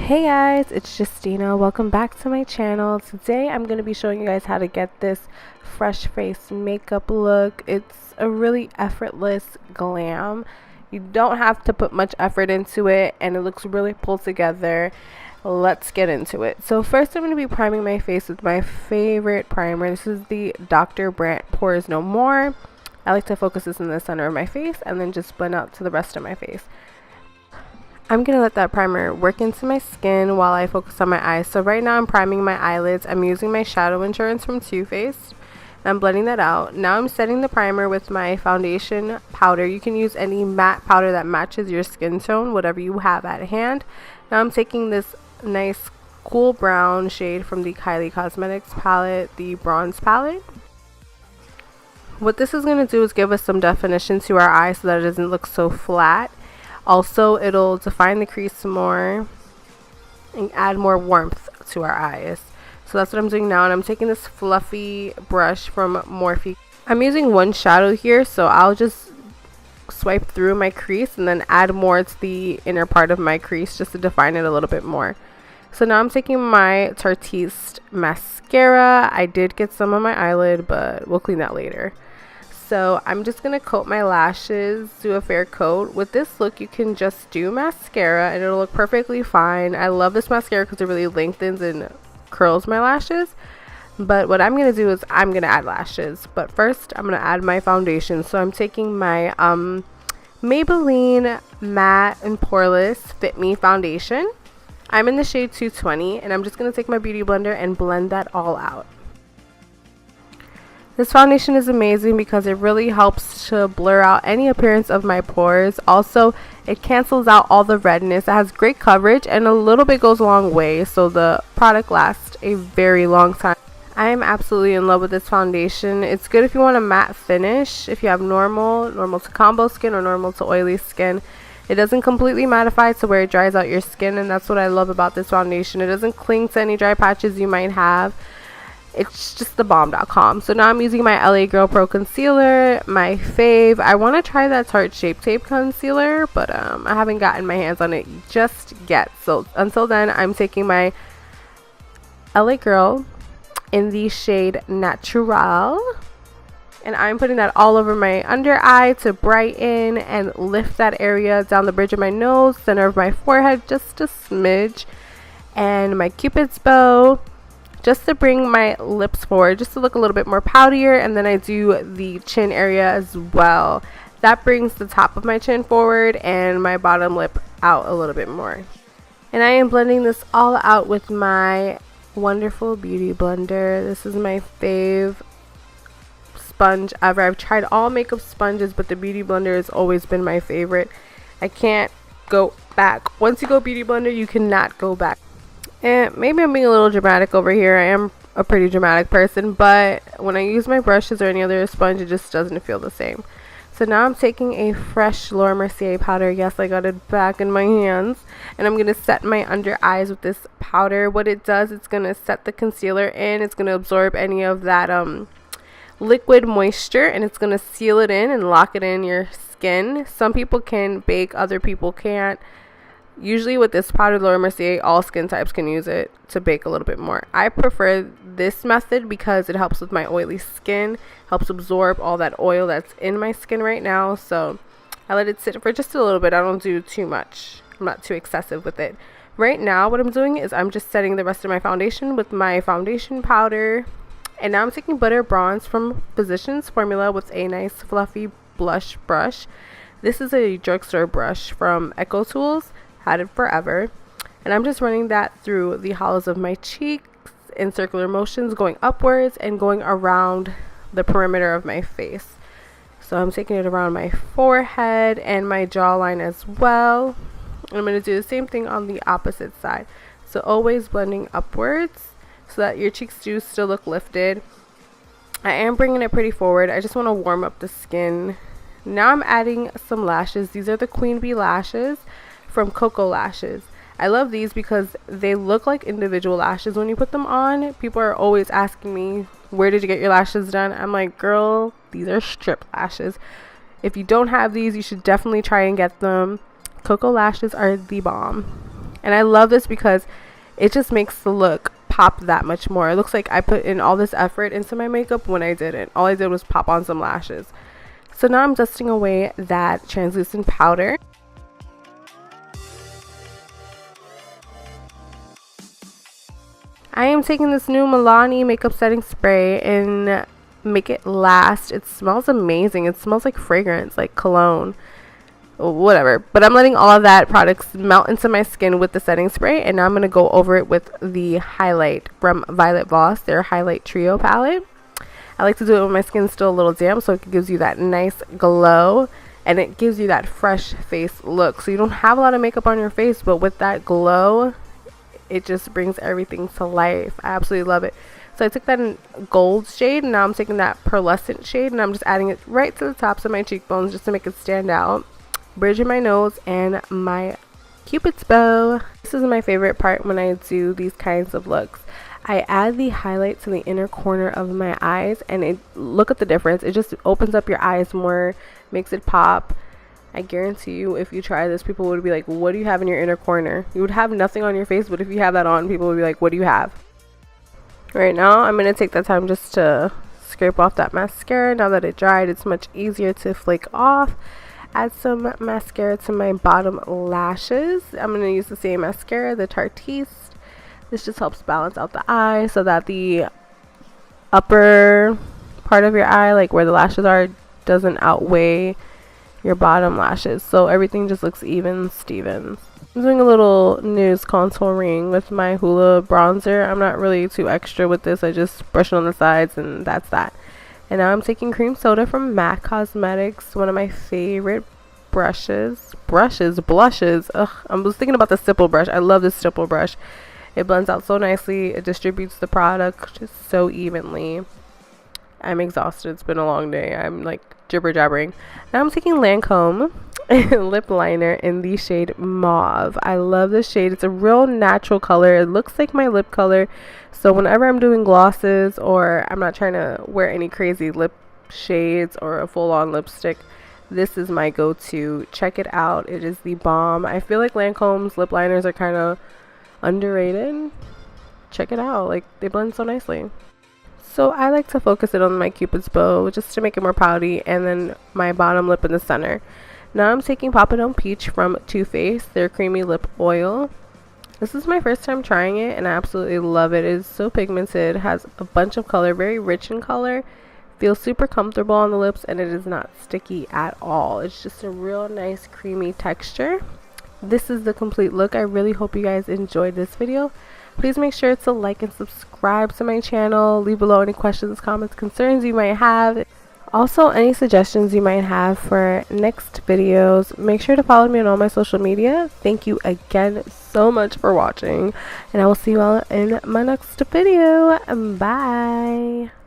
Hey guys, it's Justina. Welcome back to my channel. Today I'm going to be showing you guys how to get this fresh face makeup look. It's a really effortless glam. You don't have to put much effort into it and it looks really pulled together. Let's get into it. So first I'm going to be priming my face with my favorite primer. This is the Dr.Brandt Pores No More. I like to focus this in the center of my face and then just blend out to the rest of my face. I'm going to let that primer work into my skin while I focus on my eyes. So right now I'm priming my eyelids. I'm using my Shadow Insurance from Too Faced. I'm blending that out. Now I'm setting the primer with my foundation powder. You can use any matte powder that matches your skin tone, whatever you have at hand. Now I'm taking this nice cool brown shade from the Kylie Cosmetics palette, the bronze palette. What this is going to do is give us some definition to our eye so that it doesn't look so flat. Also, it'll define the crease more and add more warmth to our eyes. So that's what I'm doing now, and I'm taking this fluffy brush from Morphe. I'm using one shadow here, so I'll just swipe through my crease and then add more to the inner part of my crease just to define it a little bit more. So now I'm taking my Tarteist mascara. I did get some on my eyelid, but we'll clean that later. So I'm just going to coat my lashes, do a fair coat. With this look, you can just do mascara and it'll look perfectly fine. I love this mascara because it really lengthens and curls my lashes. But what I'm going to do is I'm going to add lashes. But first, I'm going to add my foundation. So I'm taking my Maybelline Matte and Poreless Fit Me foundation. I'm in the shade 220 and I'm just going to take my beauty blender and blend that all out. This foundation is amazing because it really helps to blur out any appearance of my pores. Also, it cancels out all the redness. It has great coverage and a little bit goes a long way, so the product lasts a very long time. I am absolutely in love with this foundation. It's good if you want a matte finish, if you have normal to combo skin or normal to oily skin. It doesn't completely mattify to where it dries out your skin, and that's what I love about this foundation. It doesn't cling to any dry patches you might have. It's just the bomb.com. So now I'm using my LA Girl Pro concealer, my fave. I want to try that Tarte Shape Tape concealer, but I haven't gotten my hands on it just yet. So until then, I'm taking my LA Girl in the shade Natural, and I'm putting that all over my under eye to brighten and lift that area down the bridge of my nose, center of my forehead, just a smidge, and my Cupid's bow, just to bring my lips forward, just to look a little bit more powderier. And then I do the chin area as well. That brings the top of my chin forward and my bottom lip out a little bit more. And I am blending this all out with my wonderful beauty blender. This is my fave sponge ever. I've tried all makeup sponges, but the beauty blender has always been my favorite. I can't go back. Once you go beauty blender, you cannot go back. And maybe I'm being a little dramatic over here. I am a pretty dramatic person, but when I use my brushes or any other sponge, it just doesn't feel the same. So now I'm taking a fresh Laura Mercier powder. Yes, I got it back in my hands. And I'm going to set my under eyes with this powder. What it does, it's going to set the concealer in. It's going to absorb any of that liquid moisture, and it's going to seal it in and lock it in your skin. Some people can bake, other people can't. Usually with this powder, Laura Mercier, all skin types can use it to bake a little bit more. I prefer this method because it helps with my oily skin, helps absorb all that oil that's in my skin right now. So I let it sit for just a little bit. I don't do too much. I'm not too excessive with it. Right now what I'm doing is I'm just setting the rest of my foundation with my foundation powder. And now I'm taking Butter Bronze from Physicians Formula with a nice fluffy blush brush. This is a drugstore brush from Echo Tools. Had it forever, and I'm just running that through the hollows of my cheeks in circular motions, going upwards and going around the perimeter of my face. So I'm taking it around my forehead and my jawline as well, and I'm going to do the same thing on the opposite side. So always blending upwards so that your cheeks do still look lifted. I am bringing it pretty forward. I just want to warm up the skin. Now I'm adding some lashes. These are the Queen Bee lashes from Koko lashes. I love these because they look like individual lashes when you put them on. People are always asking me, where did you get your lashes done? I'm like, girl, these are strip lashes. If you don't have these, you should definitely try and get them. Koko lashes are the bomb. And I love this because it just makes the look pop that much more. It looks like I put in all this effort into my makeup when I didn't. All I did was pop on some lashes. So now I'm dusting away that translucent powder. I am taking this new Milani makeup setting spray and Make It Last. It smells amazing. It smells like fragrance, like cologne, whatever. But I'm letting all of that products melt into my skin with the setting spray, and now I'm going to go over it with the highlight from Violet Voss, their highlight trio palette. I like to do it when my skin's still a little damp, so it gives you that nice glow and it gives you that fresh face look. So you don't have a lot of makeup on your face, but with that glow, it just brings everything to life. I absolutely love it. So I took that in gold shade, and now I'm taking that pearlescent shade, and I'm just adding it right to the tops of my cheekbones just to make it stand out. Bridge in my nose and my Cupid's bow. This is my favorite part when I do these kinds of looks. I add the highlight to the inner corner of my eyes, and look at the difference. It just opens up your eyes more, makes it pop. I guarantee you, if you try this, people would be like, what do you have in your inner corner? You would have nothing on your face, but if you have that on, people would be like, what do you have? Right now, I'm going to take that time just to scrape off that mascara. Now that it dried, it's much easier to flake off. Add some mascara to my bottom lashes. I'm going to use the same mascara, the Tarteist. This just helps balance out the eye so that the upper part of your eye, like where the lashes are, doesn't outweigh your bottom lashes. So everything just looks even Stevens. I'm doing a little news contouring with my Hoola bronzer. I'm not really too extra with this. I just brush it on the sides and that's that. And now I'm taking cream soda from MAC Cosmetics, one of my favorite blushes. Ugh, I was thinking about the stipple brush. I love this stipple brush. It blends out so nicely. It distributes the product just so evenly. I'm exhausted. It's been a long day. I'm like jibber jabbering. Now I'm taking Lancome lip liner in the shade Mauve. I love this shade. It's a real natural color. It looks like my lip color. So whenever I'm doing glosses or I'm not trying to wear any crazy lip shades or a full-on lipstick, this is my go-to. Check it out. It is the bomb. I feel like Lancome's lip liners are kind of underrated. Check it out. Like, they blend so nicely. So I like to focus it on my Cupid's bow just to make it more pouty, and then my bottom lip in the center. Now I'm taking Papadone Peach from Too Faced, their creamy lip oil. This is my first time trying it and I absolutely love it. It is so pigmented, has a bunch of color, very rich in color, feels super comfortable on the lips, and it is not sticky at all. It's just a real nice creamy texture. This is the complete look. I really hope you guys enjoyed this video. Please make sure to like and subscribe to my channel. Leave below any questions, comments, concerns you might have. Also, any suggestions you might have for next videos. Make sure to follow me on all my social media. Thank you again so much for watching, and I will see you all in my next video. Bye.